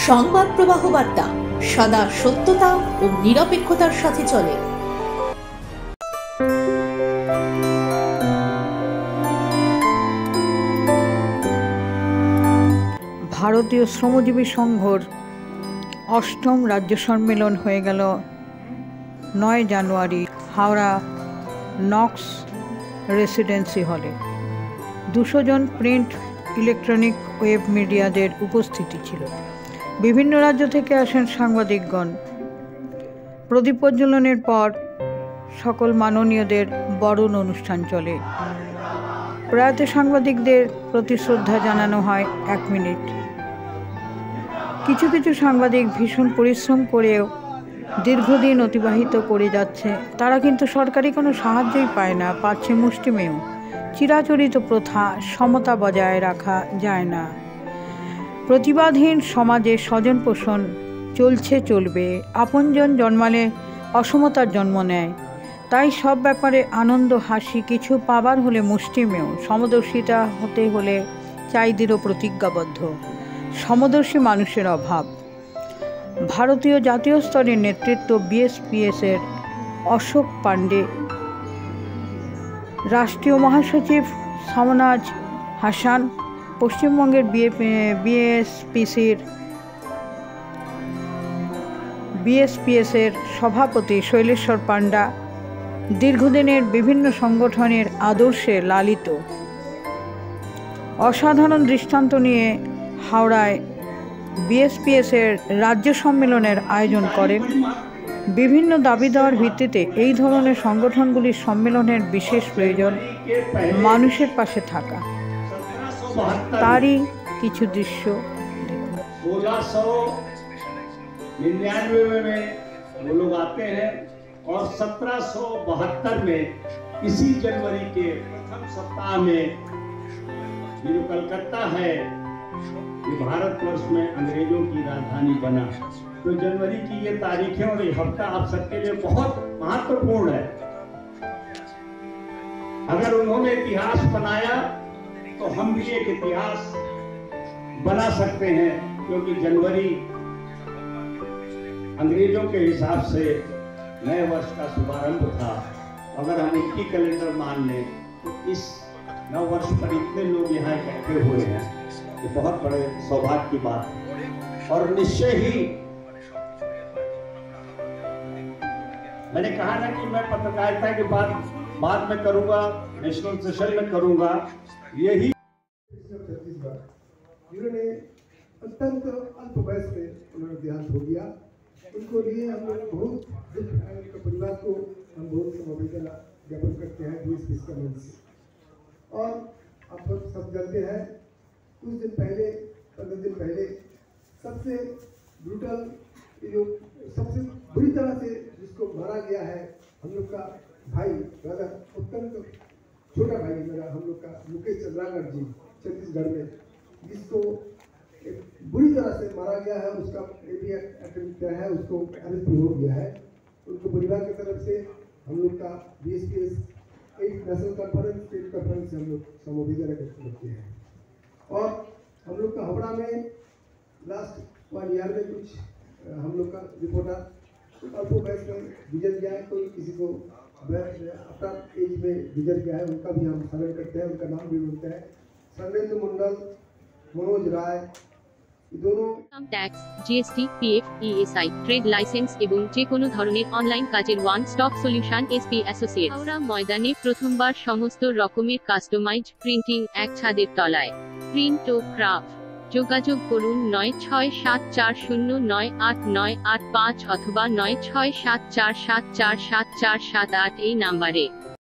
সংবাদ প্রবাহ বার্তা সদা সত্যতা ও নিরপেক্ষতার সাথে চলে। ভারতীয় শ্রমজীবী সংঘর অষ্টম রাজ্য সম্মেলন হয়ে গেল 9 জানুয়ারি হাওড়া নক্স রেসিডেন্সি হলে। 200 জন প্রিন্ট, ইলেকট্রনিক, ওয়েব মিডিয়াদের উপস্থিতি ছিল। বিভিন্ন রাজ্য থেকে আসেন সাংবাদিকগণ। প্রদীপ প্রজ্বলনের পর সকল মাননীয়দের বরণ অনুষ্ঠান চলে। প্রয়াত সাংবাদিকদের প্রতি শ্রদ্ধা জানানো হয় 1 মিনিট। কিছু কিছু সাংবাদিক ভীষণ পরিশ্রম করেও দীর্ঘদিন অতিবাহিত করে যাচ্ছে। তারা কিন্তু সরকারি কোনো সাহায্যই পায় না, পাচ্ছে মুষ্টিমেয়। চিরাচরিত প্রথা, সমতা বজায় রাখা যায় না। প্রতিবাদহীন সমাজে স্বজন পোষণ চলবে। আপনজন জন্মালে অসমতার জন্ম নেয়। তাই সব ব্যাপারে আনন্দ, হাসি, কিছু পাবার হলে মুষ্টিমেয়। সমদর্শিতা হতে হলে চাই দৃঢ় প্রতিজ্ঞাবদ্ধ। সমদর্শী মানুষের অভাব। ভারতীয় জাতীয় স্তরের নেতৃত্ব BSPS-এর অশোক পাণ্ডে, রাষ্ট্রীয় মহাসচিব শামনাজ হাসান, পশ্চিমবঙ্গের BSPS-এর সভাপতি শৈলেশ্বর পাণ্ডা দীর্ঘদিনের বিভিন্ন সংগঠনের আদর্শে লালিত। অসাধারণ দৃষ্টান্ত নিয়ে হাওড়ায় BSPS-এর রাজ্য সম্মেলনের আয়োজন করেন। বিভিন্ন দাবি দেওয়ার ভিত্তিতে এই ধরনের সংগঠনগুলির সম্মেলনের বিশেষ প্রয়োজন মানুষের পাশে থাকা। তারই কিছু দৃশ্য দেখুন। 1699 में वो लोग आते हैं और 1772 में इसी जनवरी के प्रथम सप्ताह में ये जो कलकत्ता है ये भारतवर्ष में अंग्रेजों की राजधानी बना। तो जनवरी की ये तारीखें और ये हफ्ता आप सबके लिए बहुत महत्वपूर्ण है। अगर उन्होंने इतिहास बनाया तो हम भी एक इतिहास बना सकते हैं, क्योंकि जनवरी अंग्रेजों के हिसाब से नए वर्ष का शुभारंभ था। अगर हम उनकी कैलेंडर मान लें तो इस नव वर्ष पर इतने लोग यहाँ इकट्ठे हुए हैं, ये बहुत बड़े सौभाग्य की बात है। और निश्चय ही मैंने कहा ना कि मैं पत्रकारिता के बाद में करूंगा, नेशनल सेशन में करूंगा। यही जिन्होंने अत्यंत अल्प वयस में उन्होंने देहांत हो गया, उनको लिए हम लोग बहुत दुख है। उनके परिवार को हम बहुत समवेदना ज्ञापन करते हैं BSPS का मंच से। और आप सब जानते हैं कुछ दिन पहले, 15 दिन पहले सबसे ब्रूटल, जो सबसे बुरी तरह से जिसको मारा गया है, हम लोग का भाई, राजा अत्यंत छोटा भाई मेरा, हम लोग का मुकेश चंद्राकर जी, छत्तीसगढ़ में, जिसको एक बुरी तरह से मारा गया है। उसका अटेम्प्ट है, उसको अरेस्ट हो गया है। उनको परिवार की तरफ से हम लोग का BSPS 8 national conference, state conference से हम लोग समवेदना व्यक्त करते हैं। और हम लोग का हावड़ा में लास्ट 1 ईयर में कुछ हम लोग का रिपोर्टर अल्प वयस में गुजर गया है, कोई किसी को आफ्टर एज में गुजर गया है, उनका भी हम स्मरण करते हैं, उनका नाम भी बोलते हैं। Sangendra Mandal, Manoj Rai, income tax, GST, PF, ESI, trade licence এবং যে কোনো ধরনের অনলাইন কাজের one stop solution SP associates. Howrah ময়দানে প্রথমবার সমস্ত রকমের কাস্টমাইজড প্রিন্টিং এক ছাদের তলায়। প্রিন্ট ও ক্রাফট। যোগাযোগ করুন 9674098985 অথবা 9674747478 এই নাম্বারে।